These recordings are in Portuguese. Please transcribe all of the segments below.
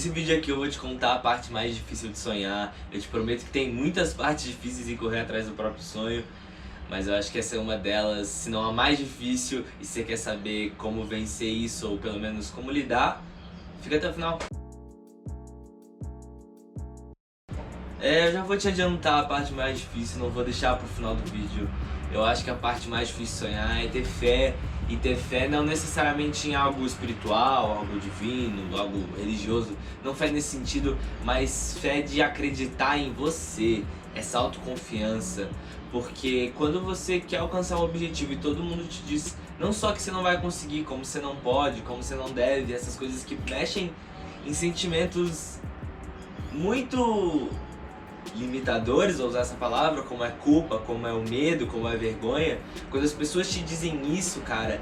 Nesse vídeo aqui eu vou te contar a parte mais difícil de sonhar. Eu te prometo que tem muitas partes difíceis em correr atrás do próprio sonho, mas eu acho que essa é uma delas, se não a mais difícil, e se você quer saber como vencer isso, ou pelo menos como lidar, fica até o final. Eu já vou te adiantar a parte mais difícil, não vou deixar pro final do vídeo. Eu acho que a parte mais difícil de sonhar é ter fé, e ter fé não necessariamente em algo espiritual, algo divino, algo religioso, não fé nesse sentido, mas fé de acreditar em você, essa autoconfiança, porque quando você quer alcançar um objetivo e todo mundo te diz não só que você não vai conseguir, como você não pode, como você não deve, essas coisas que mexem em sentimentos muito limitadores, vou usar essa palavra, como é culpa, como é o medo, como é a vergonha. Quando as pessoas te dizem isso, cara,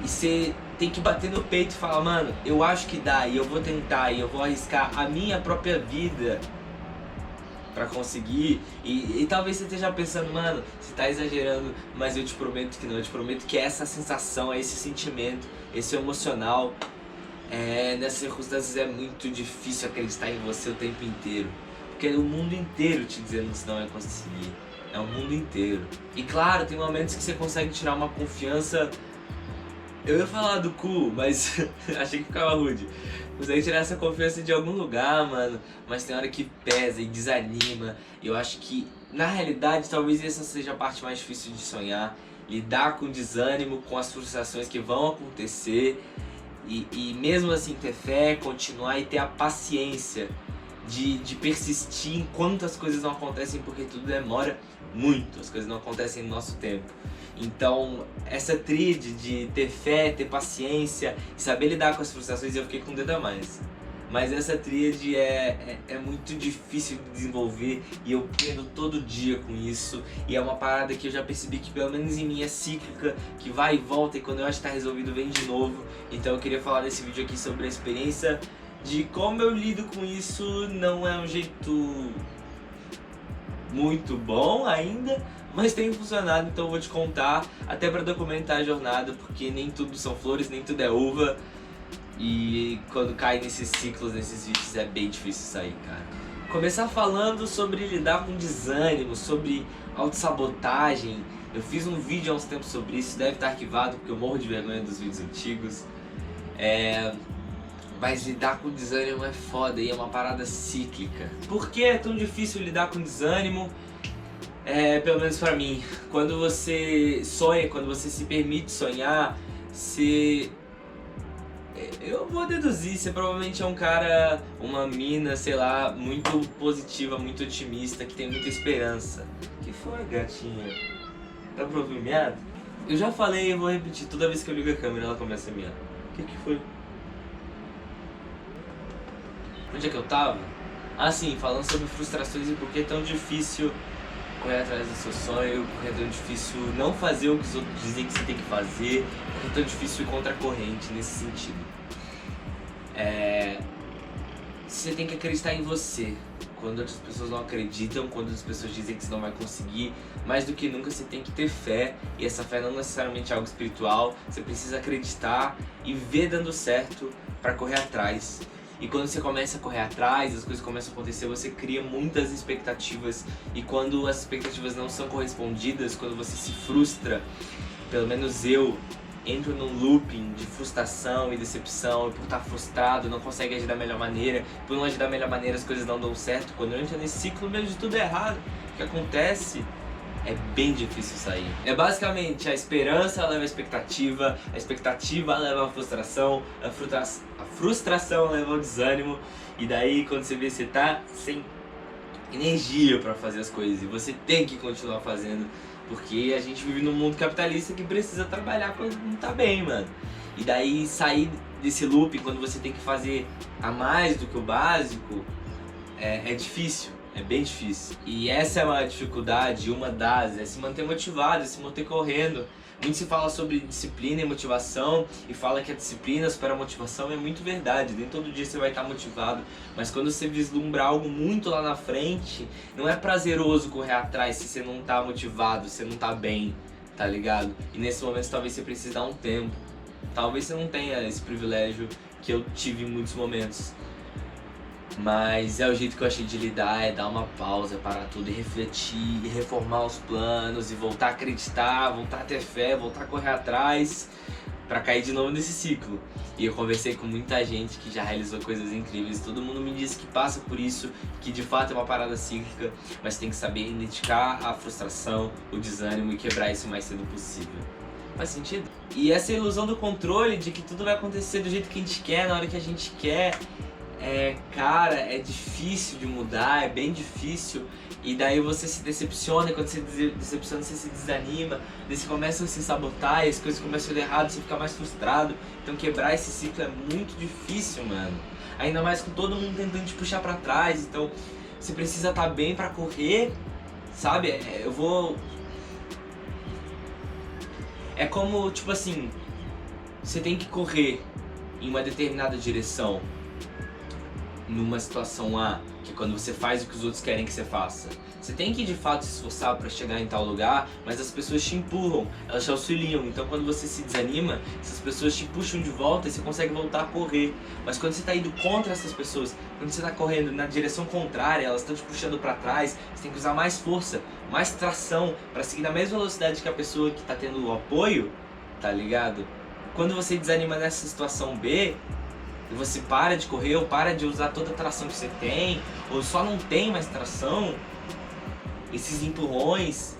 e você tem que bater no peito e falar, mano, eu acho que dá, e eu vou tentar, e eu vou arriscar a minha própria vida pra conseguir, e talvez você esteja pensando, mano, você tá exagerando, mas eu te prometo que não, eu te prometo que essa sensação, esse sentimento, esse emocional, nessas circunstâncias é muito difícil acreditar em você o tempo inteiro. Porque é o mundo inteiro te dizendo que você não vai conseguir. É o mundo inteiro. E claro, tem momentos que você consegue tirar uma confiança. Eu ia falar do cu, mas achei que ficava rude. Consegue tirar essa confiança de algum lugar, mano. Mas tem hora que pesa e desanima. E eu acho que, na realidade, talvez essa seja a parte mais difícil de sonhar. Lidar com o desânimo, com as frustrações que vão acontecer. E mesmo assim ter fé, continuar e ter a paciência de persistir enquanto as coisas não acontecem, porque tudo demora muito, as coisas não acontecem no nosso tempo. Então, essa tríade de ter fé, ter paciência e saber lidar com as frustrações, eu fiquei com o dedo a mais. Mas essa tríade é muito difícil de desenvolver e eu aprendo todo dia com isso. E é uma parada que eu já percebi que pelo menos em mim é cíclica, que vai e volta e quando eu acho que tá resolvido vem de novo. Então eu queria falar nesse vídeo aqui sobre a experiência de como eu lido com isso. Não é um jeito muito bom ainda, mas tem funcionado, então eu vou te contar, até pra documentar a jornada, porque nem tudo são flores, nem tudo é uva. E quando cai nesses ciclos, nesses vídeos, é bem difícil sair, cara. Começar falando sobre lidar com desânimo, sobre autossabotagem. Eu fiz um vídeo há uns tempos sobre isso, deve estar arquivado porque eu morro de vergonha dos vídeos antigos. Mas lidar com desânimo é foda e é uma parada cíclica. Por que é tão difícil lidar com desânimo? Pelo menos pra mim, quando você sonha, quando você se permite sonhar, eu vou deduzir, você provavelmente é um cara, uma mina, sei lá, muito positiva, muito otimista, que tem muita esperança. Que foi, gatinha? Tá pra ouvir miado? Eu já falei e vou repetir, toda vez que eu ligo a câmera ela começa a miar. O que foi? Onde é que eu tava? Ah sim, falando sobre frustrações e por que é tão difícil correr atrás do seu sonho, porque é tão difícil não fazer o que os outros dizem que você tem que fazer, porque é tão difícil ir contra a corrente nesse sentido. Você tem que acreditar em você. Quando outras pessoas não acreditam, quando outras pessoas dizem que você não vai conseguir, mais do que nunca você tem que ter fé, e essa fé não necessariamente é algo espiritual, você precisa acreditar e ver dando certo pra correr atrás. E quando você começa a correr atrás, as coisas começam a acontecer, você cria muitas expectativas. E quando as expectativas não são correspondidas, quando você se frustra, pelo menos eu entro num looping de frustração e decepção. E por estar frustrado, não consegue agir da melhor maneira. Por não agir da melhor maneira, as coisas não dão certo. Quando eu entro nesse ciclo mesmo de tudo errado, o que acontece é bem difícil sair. É basicamente a esperança leva a expectativa leva a frustração, a frustração leva ao desânimo, e daí quando você vê, você tá sem energia pra fazer as coisas, e você tem que continuar fazendo, porque a gente vive num mundo capitalista que precisa trabalhar quando não tá bem, mano. E daí sair desse loop quando você tem que fazer a mais do que o básico, é difícil. É bem difícil. E essa é uma dificuldade, uma das, é se manter motivado, é se manter correndo. Muito se fala sobre disciplina e motivação, e fala que a disciplina supera a motivação, é muito verdade. Nem todo dia você vai estar motivado, mas quando você vislumbra algo muito lá na frente, não é prazeroso correr atrás se você não tá motivado, se você não tá bem, tá ligado? E nesse momento talvez você precise dar um tempo. Talvez você não tenha esse privilégio que eu tive em muitos momentos. Mas é o jeito que eu achei de lidar, é dar uma pausa, parar tudo e refletir, e reformar os planos, e voltar a acreditar, voltar a ter fé, voltar a correr atrás, pra cair de novo nesse ciclo. E eu conversei com muita gente que já realizou coisas incríveis, todo mundo me disse que passa por isso, que de fato é uma parada cíclica, mas tem que saber identificar a frustração, o desânimo e quebrar isso o mais cedo possível. Faz sentido? E essa ilusão do controle, de que tudo vai acontecer do jeito que a gente quer, na hora que a gente quer, cara, é difícil de mudar, é bem difícil. E daí você se decepciona, e quando você se decepciona, você se desanima, daí você começa a se sabotar, e as coisas começam a dar errado, você fica mais frustrado. Então quebrar esse ciclo é muito difícil, mano. Ainda mais com todo mundo tentando te puxar pra trás, então você precisa estar bem pra correr, sabe? É como, tipo assim, você tem que correr em uma determinada direção, numa situação A, que é quando você faz o que os outros querem que você faça. Você tem que de fato se esforçar para chegar em tal lugar, mas as pessoas te empurram, elas te auxiliam. Então quando você se desanima, essas pessoas te puxam de volta e você consegue voltar a correr. Mas quando você está indo contra essas pessoas, quando você está correndo na direção contrária, elas estão te puxando para trás, você tem que usar mais força, mais tração para seguir na mesma velocidade que a pessoa que está tendo o apoio, tá ligado? Quando você desanima nessa situação B, e você para de correr, ou para de usar toda a tração que você tem, ou só não tem mais tração, esses empurrões,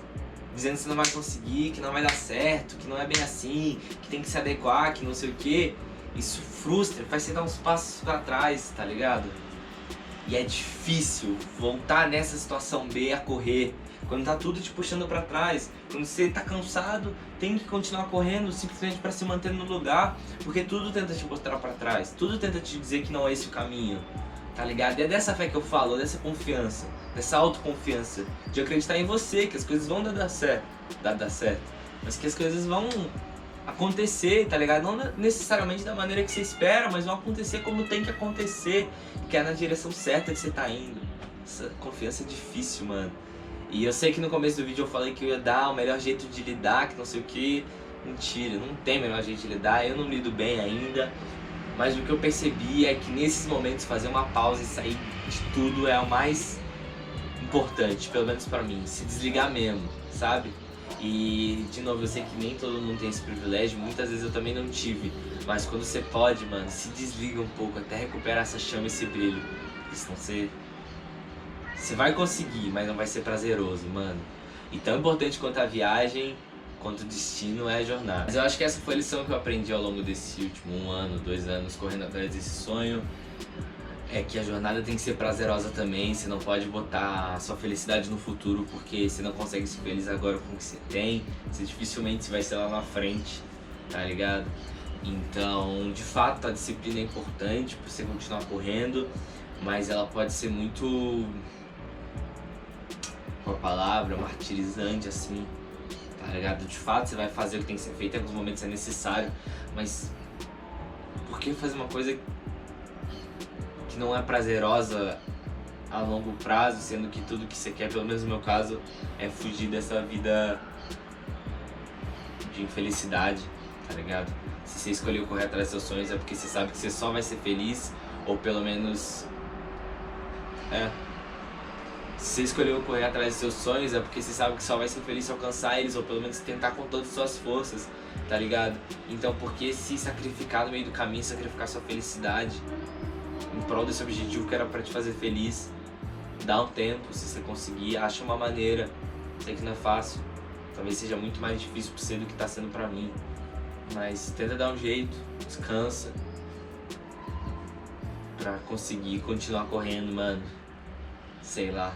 dizendo que você não vai conseguir, que não vai dar certo, que não é bem assim, que tem que se adequar, que não sei o que, isso frustra, faz você dar uns passos pra trás, tá ligado? E é difícil voltar nessa situação B a correr, quando tá tudo te puxando pra trás, quando você tá cansado, tem que continuar correndo simplesmente pra se manter no lugar, porque tudo tenta te mostrar pra trás, tudo tenta te dizer que não é esse o caminho, tá ligado? E é dessa fé que eu falo, dessa confiança, dessa autoconfiança, de acreditar em você, que as coisas vão dar certo, mas que as coisas vão acontecer, tá ligado? Não necessariamente da maneira que você espera, mas vão acontecer como tem que acontecer, que é na direção certa que você tá indo. Essa confiança é difícil, mano. E eu sei que no começo do vídeo eu falei que eu ia dar o melhor jeito de lidar, que não sei o que. Mentira, não tem melhor jeito de lidar, eu não lido bem ainda. Mas o que eu percebi é que nesses momentos fazer uma pausa e sair de tudo é o mais importante, pelo menos pra mim. Se desligar mesmo, sabe? E, de novo, eu sei que nem todo mundo tem esse privilégio, muitas vezes eu também não tive. Mas quando você pode, mano, se desliga um pouco até recuperar essa chama e esse brilho. Porque senão você vai conseguir, mas não vai ser prazeroso, mano. E tão importante quanto a viagem, quanto o destino é a jornada. Mas eu acho que essa foi a lição que eu aprendi ao longo desse último 1 ano, 2 anos, correndo atrás desse sonho. É que a jornada tem que ser prazerosa também, você não pode botar a sua felicidade no futuro, porque você não consegue ser feliz agora com o que você tem, você dificilmente vai ser lá na frente, tá ligado? Então, de fato, a disciplina é importante pra você continuar correndo, mas ela pode ser muito, com a palavra, martirizante, assim, tá ligado? De fato, você vai fazer o que tem que ser feito, em alguns momentos é necessário, mas por que fazer uma coisa que não é prazerosa a longo prazo, sendo que tudo que você quer, pelo menos no meu caso, é fugir dessa vida de infelicidade, tá ligado? Se você escolheu correr atrás dos seus sonhos é porque você sabe que você só vai ser feliz, ou pelo menos... Se você escolheu correr atrás dos seus sonhos é porque você sabe que só vai ser feliz se alcançar eles, ou pelo menos tentar com todas as suas forças, tá ligado? Então por que se sacrificar no meio do caminho, sacrificar sua felicidade em prol desse objetivo que era pra te fazer feliz? Dá um tempo, se você conseguir, acha uma maneira. Sei que não é fácil, talvez seja muito mais difícil pra você do que tá sendo pra mim, mas tenta dar um jeito, descansa pra conseguir continuar correndo, mano. Sei lá.